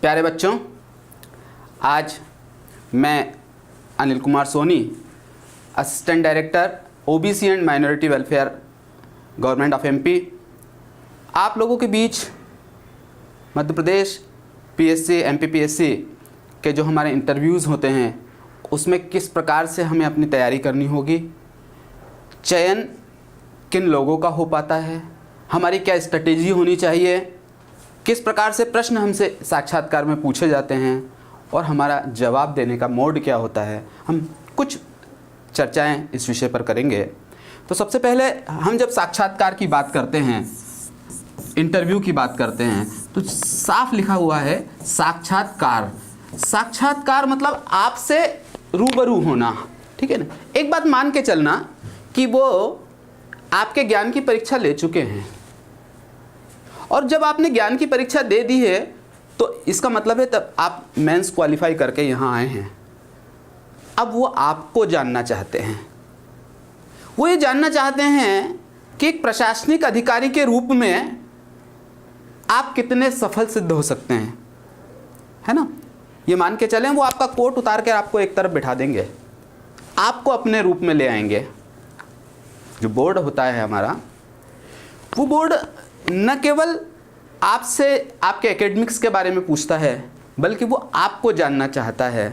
प्यारे बच्चों, आज मैं Anil Kumar Soni, assistant director OBC and minority welfare, government of MP, आप लोगों के बीच मध्य प्रदेश पीएससी एमपीपीएससी के जो हमारे इंटरव्यूज़ होते हैं उसमें किस प्रकार से हमें अपनी तैयारी करनी होगी, चयन किन लोगों का हो पाता है, हमारी क्या स्ट्रेटेजी होनी चाहिए, किस प्रकार से प्रश्न हमसे साक्षात्कार में पूछे जाते हैं और हमारा जवाब देने का मोड क्या होता है, हम कुछ चर्चाएं इस विषय पर करेंगे। तो सबसे पहले हम जब साक्षात्कार की बात करते हैं, इंटरव्यू की बात करते हैं, तो साफ लिखा हुआ है साक्षात्कार। साक्षात्कार मतलब आपसे रूबरू होना, ठीक है ना। एक बात मान के चलना कि वो आपके ज्ञान की परीक्षा ले चुके हैं और जब आपने ज्ञान की परीक्षा दे दी है तो इसका मतलब है तब आप मेंस क्वालिफाई करके यहाँ आए हैं। अब वो आपको जानना चाहते हैं, वो ये जानना चाहते हैं कि एक प्रशासनिक अधिकारी के रूप में आप कितने सफल सिद्ध हो सकते हैं, है ना। ये मान के चलें वो आपका कोट उतार कर आपको एक तरफ बिठा देंगे, आपको अपने रूप में ले आएंगे। जो बोर्ड होता है हमारा, वो बोर्ड न केवल आपसे आपके एकेडमिक्स के बारे में पूछता है बल्कि वो आपको जानना चाहता है।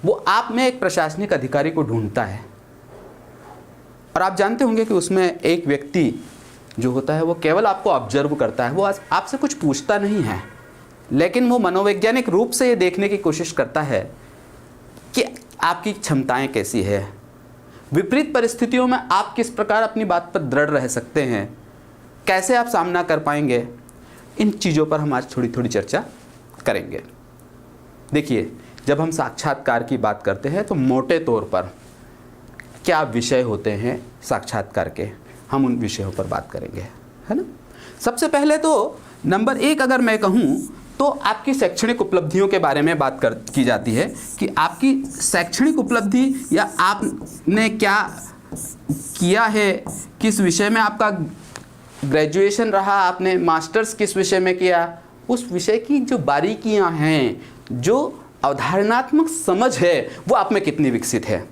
वो आप में एक प्रशासनिक अधिकारी को ढूंढता है और आप जानते होंगे कि उसमें एक व्यक्ति जो होता है वो केवल आपको ऑब्जर्व करता है, वो आपसे कुछ पूछता नहीं है, लेकिन वो मनोवैज्ञानिक रूप से ये देखने की कोशिश करता है कि आपकी क्षमताएं कैसी है, विपरीत परिस्थितियों में आप किस प्रकार अपनी बात पर दृढ़ रह सकते हैं, कैसे आप सामना कर पाएंगे। इन चीज़ों पर हम आज थोड़ी थोड़ी चर्चा करेंगे। देखिए, जब हम साक्षात्कार की बात करते हैं तो मोटे तौर पर क्या विषय होते हैं साक्षात्कार के, हम उन विषयों पर बात करेंगे, है ना। सबसे पहले तो नंबर 1 अगर मैं कहूँ तो आपकी शैक्षणिक उपलब्धियों के बारे में बात की जाती है कि आपकी शैक्षणिक उपलब्धि या आपने क्या किया है, किस विषय में आपका ग्रेजुएशन रहा, आपने मास्टर्स किस विषय में किया, उस विषय की जो बारीकियां हैं, जो अवधारणात्मक समझ है वो आप में कितनी विकसित है,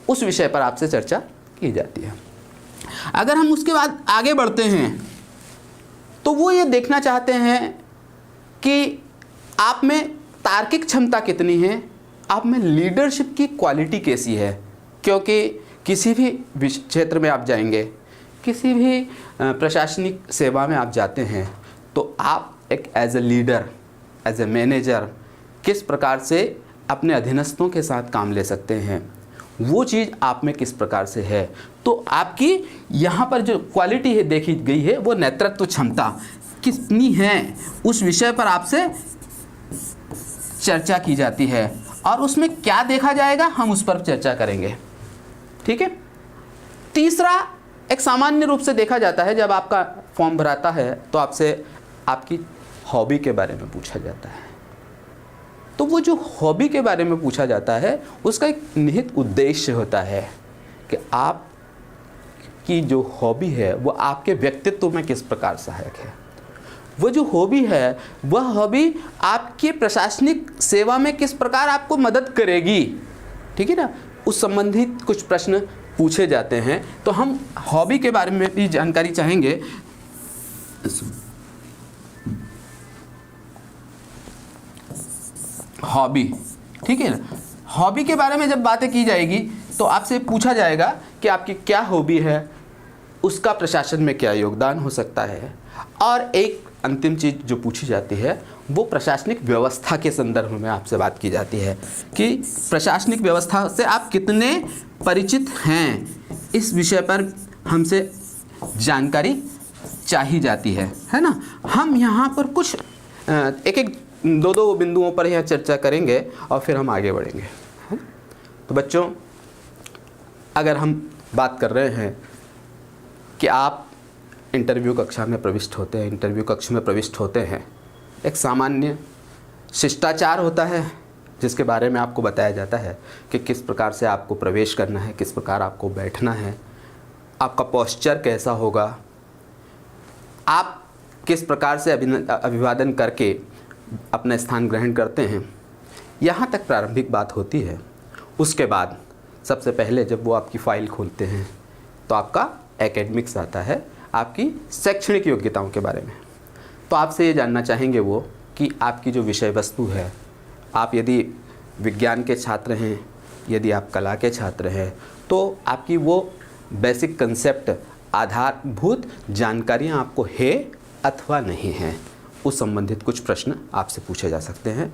उस विषय पर आपसे चर्चा की जाती है। अगर हम उसके बाद आगे बढ़ते हैं तो वो ये देखना चाहते हैं कि आप में तार्किक क्षमता कितनी है, आप में लीडरशिप की क्वालिटी कैसी है। क्योंकि किसी भी क्षेत्र में आप जाएंगे, किसी भी प्रशासनिक सेवा में आप जाते हैं तो आप एक as a leader, as a manager किस प्रकार से अपने अधीनस्थों के साथ काम ले सकते हैं, वो चीज़ आप में किस प्रकार से है। तो आपकी यहाँ पर जो क्वालिटी है देखी गई है वो नेतृत्व क्षमता कितनी है, उस विषय पर आपसे चर्चा की जाती है और उसमें क्या देखा जाएगा हम उस पर चर्चा करेंगे, ठीक है। तीसरा, एक सामान्य रूप से देखा जाता है जब आपका फॉर्म भराता है तो आपसे आपकी हॉबी के बारे में पूछा जाता है। तो वो जो हॉबी के बारे में पूछा जाता है उसका एक निहित उद्देश्य होता है कि आप की जो हॉबी है वो आपके व्यक्तित्व में किस प्रकार सहायक है। वो जो हॉबी है वह हॉबी आपकी प्रशासनिक सेवा में किस प्रकार आपको मदद करेगी, ठीक है ना। उस संबंधित कुछ प्रश्न पूछे जाते हैं। तो हम हॉबी के बारे में भी जानकारी चाहेंगे। हॉबी, ठीक है ना। हॉबी के बारे में जब बातें की जाएगी तो आपसे पूछा जाएगा कि आपकी क्या हॉबी है, उसका प्रशासन में क्या योगदान हो सकता है। और एक अंतिम चीज़ जो पूछी जाती है वो प्रशासनिक व्यवस्था के संदर्भ में आपसे बात की जाती है कि प्रशासनिक व्यवस्था से आप कितने परिचित हैं, इस विषय पर हमसे जानकारी चाहिए जाती है ना। हम यहाँ पर कुछ एक एक दो बिंदुओं पर यहाँ चर्चा करेंगे और फिर हम आगे बढ़ेंगे, है ना। तो बच्चों, अगर हम बात कर रहे हैं कि आप इंटरव्यू कक्षा में प्रविष्ट होते हैं, इंटरव्यू कक्ष में प्रविष्ट होते हैं, एक सामान्य शिष्टाचार होता है जिसके बारे में आपको बताया जाता है कि किस प्रकार से आपको प्रवेश करना है, किस प्रकार आपको बैठना है, आपका पोस्चर कैसा होगा, आप किस प्रकार से अभिवादन करके अपना स्थान ग्रहण करते हैं, यहाँ तक प्रारंभिक बात होती है। उसके बाद सबसे पहले जब वो आपकी फ़ाइल खोलते हैं तो आपका एकेडमिक्स आता है, आपकी शैक्षणिक योग्यताओं के बारे में। तो आपसे ये जानना चाहेंगे वो कि आपकी जो विषय वस्तु है, आप यदि विज्ञान के छात्र हैं, यदि आप कला के छात्र हैं, तो आपकी वो बेसिक कंसेप्ट, आधारभूत जानकारियाँ आपको है अथवा नहीं हैं, उस संबंधित कुछ प्रश्न आपसे पूछे जा सकते हैं।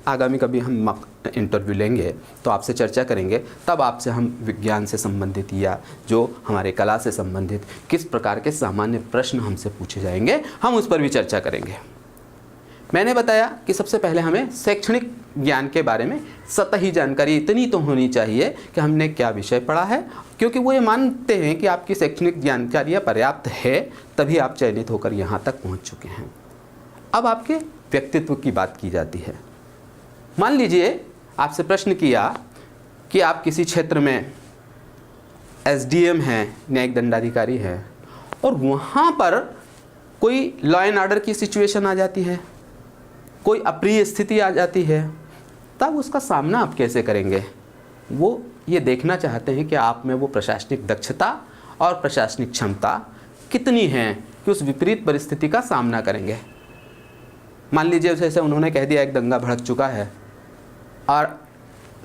आगामी कभी हम इंटरव्यू लेंगे तो आपसे चर्चा करेंगे, तब आपसे हम विज्ञान से संबंधित या जो हमारे कला से संबंधित किस प्रकार के सामान्य प्रश्न हमसे पूछे जाएंगे, हम उस पर भी चर्चा करेंगे। मैंने बताया कि सबसे पहले हमें शैक्षणिक ज्ञान के बारे में सतही जानकारी इतनी तो होनी चाहिए कि हमने क्या विषय पढ़ा है, क्योंकि वो ये मानते हैं कि आपकी शैक्षणिक जानकारियाँ पर्याप्त है, तभी आप चयनित होकर यहाँ तक पहुँच चुके हैं। अब आपके व्यक्तित्व की बात की जाती है। मान लीजिए आपसे प्रश्न किया कि आप किसी क्षेत्र में एसडीएम हैं, न्यायिक दंडाधिकारी हैं, और वहाँ पर कोई लॉ एंड ऑर्डर की सिचुएशन आ जाती है, कोई अप्रिय स्थिति आ जाती है, तब उसका सामना आप कैसे करेंगे? वो ये देखना चाहते हैं कि आप में वो प्रशासनिक दक्षता और प्रशासनिक क्षमता कितनी है कि उस विपरीत परिस्थिति का सामना करेंगे। मान लीजिए जैसे उन्होंने कह दिया एक दंगा भड़क चुका है और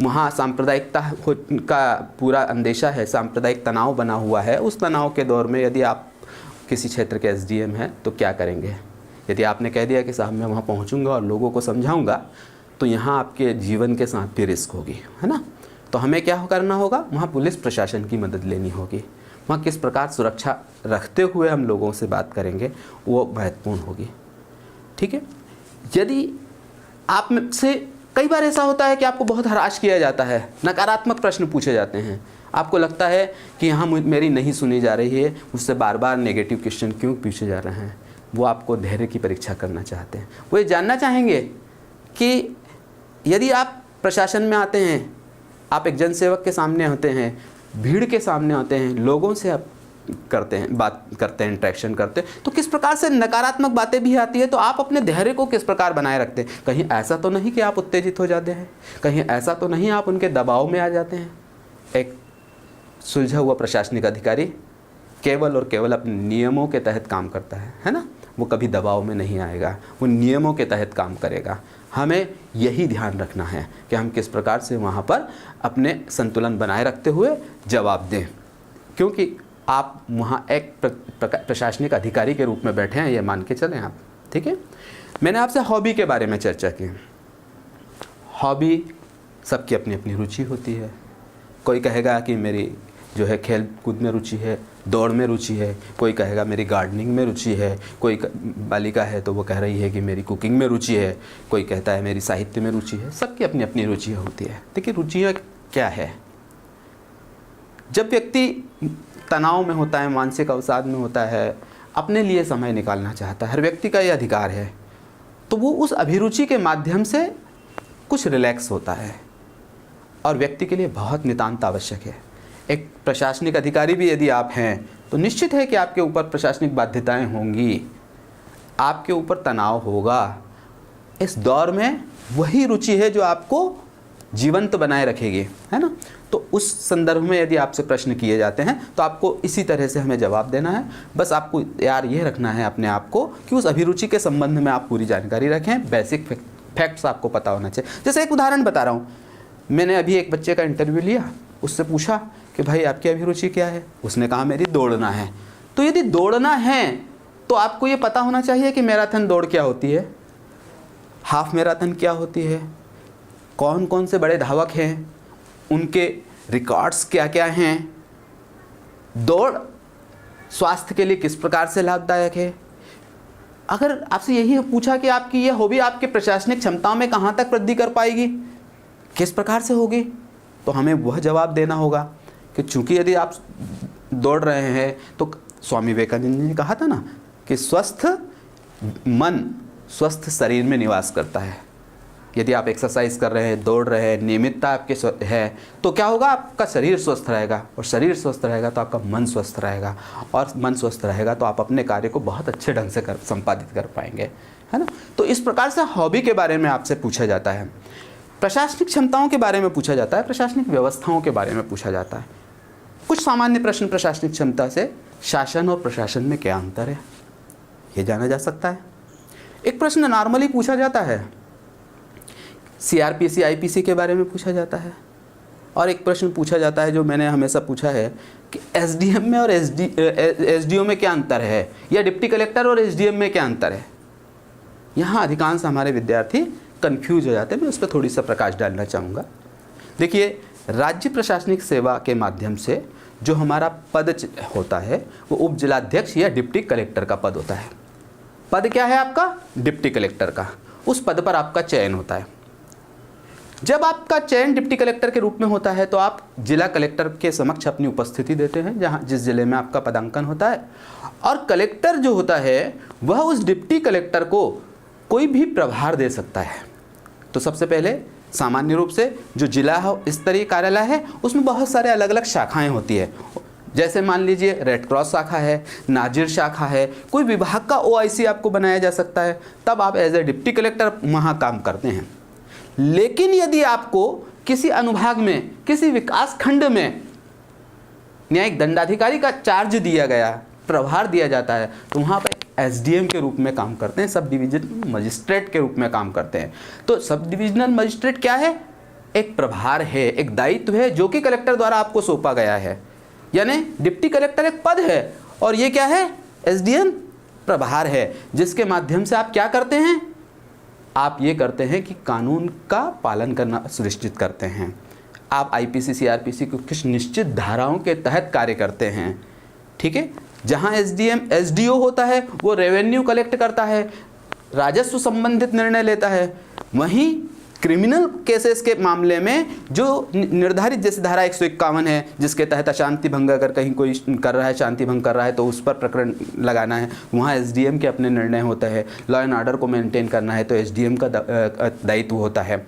वहाँ सांप्रदायिकता का पूरा अंदेशा है, सांप्रदायिक तनाव बना हुआ है। उस तनाव के दौर में यदि आप किसी क्षेत्र के एसडीएम हैं तो क्या करेंगे? यदि आपने कह दिया कि साहब मैं वहाँ पहुँचूंगा और लोगों को समझाऊंगा, तो यहाँ आपके जीवन के साथ भी रिस्क होगी, है ना। तो हमें क्या करना होगा? वहाँ पुलिस प्रशासन की मदद लेनी होगी। वहाँ किस प्रकार सुरक्षा रखते हुए हम लोगों से बात करेंगे, वो महत्वपूर्ण होगी। ठीक है। यदि आप में से कई बार ऐसा होता है कि आपको बहुत हराश किया जाता है, नकारात्मक प्रश्न पूछे जाते हैं, आपको लगता है कि यहाँ मेरी नहीं सुनी जा रही है, मुझसे बार बार नेगेटिव क्वेश्चन क्यों पूछे जा रहे हैं। वो आपको धैर्य की परीक्षा करना चाहते हैं। वो ये जानना चाहेंगे कि यदि आप प्रशासन में आते हैं, आप एक जनसेवक के सामने होते हैं, भीड़ के सामने होते हैं, लोगों से आप करते हैं, बात करते हैं, इंटरेक्शन करते हैं, तो किस प्रकार से नकारात्मक बातें भी आती है, तो आप अपने धैर्य को किस प्रकार बनाए रखते हैं। कहीं ऐसा तो नहीं कि आप उत्तेजित हो जाते हैं, कहीं ऐसा तो नहीं आप उनके दबाव में आ जाते हैं। एक सुलझा हुआ प्रशासनिक अधिकारी केवल और केवल अपने नियमों के तहत काम करता है ना। वो कभी दबाव में नहीं आएगा, वो नियमों के तहत काम करेगा। हमें यही ध्यान रखना है कि हम किस प्रकार से वहाँ पर अपने संतुलन बनाए रखते हुए जवाब दें, क्योंकि आप वहाँ एक प्रशासनिक अधिकारी के रूप में बैठे हैं, ये मान के चलें आप। ठीक है। मैंने आपसे हॉबी के बारे में चर्चा की। हॉबी सबकी अपनी अपनी रुचि होती है। कोई कहेगा कि मेरी जो है खेल कूद में रुचि है, दौड़ में रुचि है, कोई कहेगा मेरी गार्डनिंग में रुचि है, कोई बालिका है तो वो कह रही है कि मेरी कुकिंग में रुचि है, कोई कहता है मेरी साहित्य में रुचि है। सबकी अपनी अपनी रुचियाँ होती है। देखिए रुचियाँ क्या है? जब व्यक्ति तनाव में होता है, मानसिक अवसाद में होता है, अपने लिए समय निकालना चाहता है, हर व्यक्ति का ये अधिकार है, तो वो उस अभिरुचि के माध्यम से कुछ रिलैक्स होता है और व्यक्ति के लिए बहुत नितांत आवश्यक है। एक प्रशासनिक अधिकारी भी यदि आप हैं तो निश्चित है कि आपके ऊपर प्रशासनिक बाध्यताएं होंगी, आपके ऊपर तनाव होगा। इस दौर में वही रुचि है जो आपको जीवंत बनाए रखेगी, है ना। तो उस संदर्भ में यदि आपसे प्रश्न किए जाते हैं तो आपको इसी तरह से हमें जवाब देना है। बस आपको यार ये रखना है अपने आप को कि उस अभिरुचि के संबंध में आप पूरी जानकारी रखें, बेसिक फैक्ट्स आपको पता होना चाहिए। जैसे एक उदाहरण बता रहा हूँ, मैंने अभी एक बच्चे का इंटरव्यू लिया, उससे पूछा कि भाई आपकी अभिरुचि क्या है? उसने कहा मेरी दौड़ना है। तो यदि दौड़ना है तो आपको ये पता होना चाहिए कि मैराथन दौड़ क्या होती है, हाफ मैराथन क्या होती है, कौन कौन से बड़े धावक हैं, उनके रिकॉर्ड्स क्या क्या हैं, दौड़ स्वास्थ्य के लिए किस प्रकार से लाभदायक है। अगर आपसे यही पूछा कि आपकी ये हॉबी आपके प्रशासनिक क्षमताओं में कहाँ तक वृद्धि कर पाएगी, किस प्रकार से होगी, तो हमें वह जवाब देना होगा कि चूंकि यदि आप दौड़ रहे हैं तो स्वामी विवेकानंद ने कहा था ना कि स्वस्थ मन स्वस्थ शरीर में निवास करता है। यदि आप एक्सरसाइज कर रहे हैं, दौड़ रहे हैं, नियमितता आपके है, तो क्या होगा? आपका शरीर स्वस्थ रहेगा, और शरीर स्वस्थ रहेगा तो आपका मन स्वस्थ रहेगा, और मन स्वस्थ रहेगा तो आप अपने कार्य को बहुत अच्छे ढंग से संपादित कर पाएंगे, है ना। तो इस प्रकार से हॉबी के बारे में आपसे पूछा जाता है, प्रशासनिक क्षमताओं के बारे में पूछा जाता है, प्रशासनिक व्यवस्थाओं के बारे में पूछा जाता है। कुछ सामान्य प्रश्न प्रशासनिक क्षमता से, शासन और प्रशासन में क्या अंतर है, ये जाना जा सकता है। एक प्रश्न नॉर्मली पूछा जाता है, सीआरपीसी आईपीसी के बारे में पूछा जाता है। और एक प्रश्न पूछा जाता है जो मैंने हमेशा पूछा है कि एसडीएम में और एसडीओ में क्या अंतर है, या डिप्टी कलेक्टर और एसडीएम में क्या अंतर है। यहाँ अधिकांश हमारे विद्यार्थी कंफ्यूज हो जाते हैं, मैं उस पर थोड़ी सा प्रकाश डालना चाहूँगा। देखिए, राज्य प्रशासनिक सेवा के माध्यम से जो हमारा पद होता है वो उप जिलाध्यक्ष या डिप्टी कलेक्टर का पद होता है। पद क्या है आपका? डिप्टी कलेक्टर का। उस पद पर आपका चयन होता है। जब आपका चयन डिप्टी कलेक्टर के रूप में होता है तो आप जिला कलेक्टर के समक्ष अपनी उपस्थिति देते हैं, जहां जिस जिले में आपका पदांकन होता है। और कलेक्टर जो होता है वह उस डिप्टी कलेक्टर को कोई भी प्रभार दे सकता है। तो सबसे पहले सामान्य रूप से जो जिला स्तरीय कार्यालय है उसमें बहुत सारे अलग अलग शाखाएं होती है। जैसे मान लीजिए रेड क्रॉस शाखा है, नाजिर शाखा है, कोई विभाग का ओआईसी आपको बनाया जा सकता है, तब आप एज ए डिप्टी कलेक्टर वहाँ काम करते हैं। लेकिन यदि आपको किसी अनुभाग में, किसी विकास खंड में न्यायिक दंडाधिकारी का चार्ज दिया गया, प्रभार दिया जाता है, तो वहाँ पर एसडीएम के रूप में काम करते हैं, सब डिवीजन मजिस्ट्रेट के रूप में काम करते हैं। तो सब डिविजनल मजिस्ट्रेट क्या है? एक प्रभार है, एक दायित्व है जो कि कलेक्टर द्वारा आपको सौंपा गया है। यानी डिप्टी कलेक्टर एक पद है और ये क्या है? एसडीएम प्रभार है, जिसके माध्यम से आप क्या करते हैं? आप ये करते हैं कि कानून का पालन करना सुनिश्चित करते हैं। आप आईपीसी सीआरपीसी को कुछ निश्चित धाराओं के तहत कार्य करते हैं, ठीक है। जहां एसडीएम एसडीओ होता है वो रेवेन्यू कलेक्ट करता है, राजस्व संबंधित निर्णय लेता है। वहीं क्रिमिनल केसेस के मामले में जो निर्धारित, जैसे धारा 151 है जिसके तहत अशांति भंग अगर कहीं कोई कर रहा है, शांति भंग कर रहा है, तो उस पर प्रकरण लगाना है, वहाँ एसडीएम के अपने निर्णय होते हैं। लॉ एंड ऑर्डर को मेंटेन करना है तो एसडीएम का दायित्व होता है।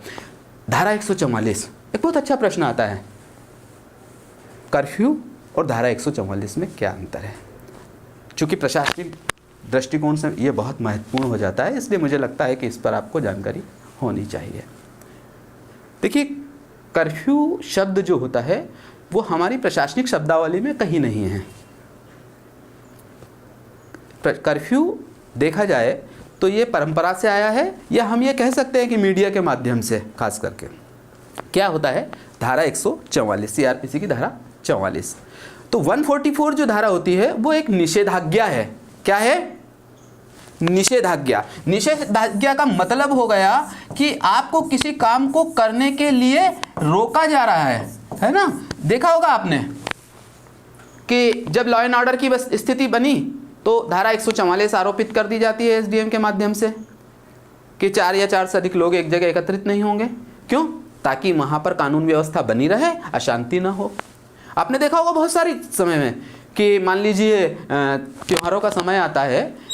धारा 144, एक बहुत अच्छा प्रश्न आता है, कर्फ्यू और धारा 144 में क्या अंतर है? चूँकि प्रशासनिक दृष्टिकोण से ये बहुत महत्वपूर्ण हो जाता है, इसलिए मुझे लगता है कि इस पर आपको जानकारी होनी चाहिए। देखिए, कर्फ्यू शब्द जो होता है वो हमारी प्रशासनिक शब्दावली में कहीं नहीं है। कर्फ्यू देखा जाए तो ये परंपरा से आया है, या हम ये कह सकते हैं कि मीडिया के माध्यम से खास करके। क्या होता है? धारा 144 सीआरपीसी की धारा 44। तो 144 जो धारा होती है वो एक निषेधाज्ञा है। क्या है? निषेधाज्ञा। निषेधाज्ञा का मतलब हो गया कि आपको किसी काम को करने के लिए रोका जा रहा है ना। देखा होगा आपने कि जब लॉ एंड ऑर्डर की बस स्थिति बनी तो धारा 144 आरोपित कर दी जाती है एसडीएम के माध्यम से कि 4 या 4 से अधिक लोग एक जगह एकत्रित नहीं होंगे। क्यों? ताकि वहां पर कानून व्यवस्था बनी रहे, अशांति ना हो। आपने देखा होगा बहुत सारी समय में कि मान लीजिए त्योहारों का समय आता है,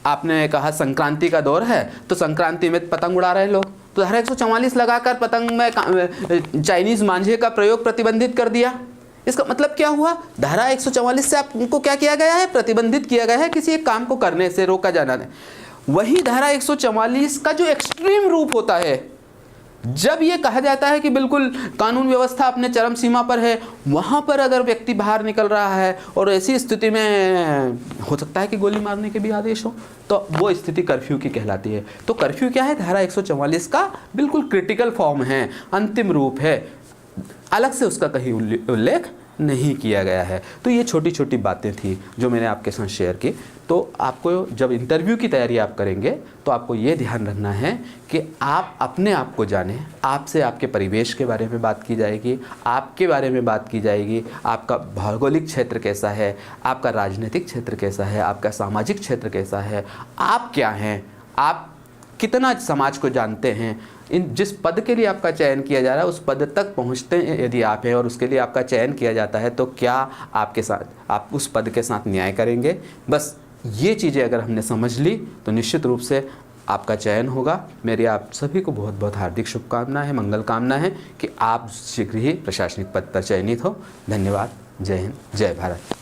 आपने कहा संक्रांति का दौर है, तो संक्रांति में पतंग उड़ा रहे लोग, तो धारा 144 लगाकर पतंग में चाइनीज मांझे का प्रयोग प्रतिबंधित कर दिया। इसका मतलब क्या हुआ? धारा 144 से आपको क्या किया गया है? प्रतिबंधित किया गया है, किसी एक काम को करने से रोका जाना है। वही धारा 144 का जो एक्सट्रीम रूप होता है, जब ये कहा जाता है कि बिल्कुल कानून व्यवस्था अपने चरम सीमा पर है, वहाँ पर अगर व्यक्ति बाहर निकल रहा है और ऐसी स्थिति में हो सकता है कि गोली मारने के भी आदेश हो, तो वो स्थिति कर्फ्यू की कहलाती है। तो कर्फ्यू क्या है? धारा 144 का बिल्कुल क्रिटिकल फॉर्म है, अंतिम रूप है, अलग से उसका कहीं उल्लेख नहीं किया गया है। तो ये छोटी छोटी बातें थी जो मैंने आपके साथ शेयर की। तो आपको जब इंटरव्यू की तैयारी आप करेंगे तो आपको ये ध्यान रखना है कि आप अपने आप को जानें। आपसे आपके परिवेश के बारे में बात की जाएगी, आपके बारे में बात की जाएगी, आपका भौगोलिक क्षेत्र कैसा है, आपका राजनीतिक क्षेत्र कैसा है, आपका सामाजिक क्षेत्र कैसा है, आप क्या हैं, आप कितना समाज को जानते हैं, इन जिस पद के लिए आपका चयन किया जा रहा है उस पद तक पहुंचते हैं यदि आप हैं और उसके लिए आपका चयन किया जाता है, तो क्या आपके साथ आप उस पद के साथ न्याय करेंगे। बस ये चीज़ें अगर हमने समझ ली तो निश्चित रूप से आपका चयन होगा। मेरी आप सभी को बहुत बहुत हार्दिक शुभकामना है, मंगल कामना है कि आप शीघ्र ही प्रशासनिक पद पर चयनित हो। धन्यवाद। जय हिंद, जय भारत।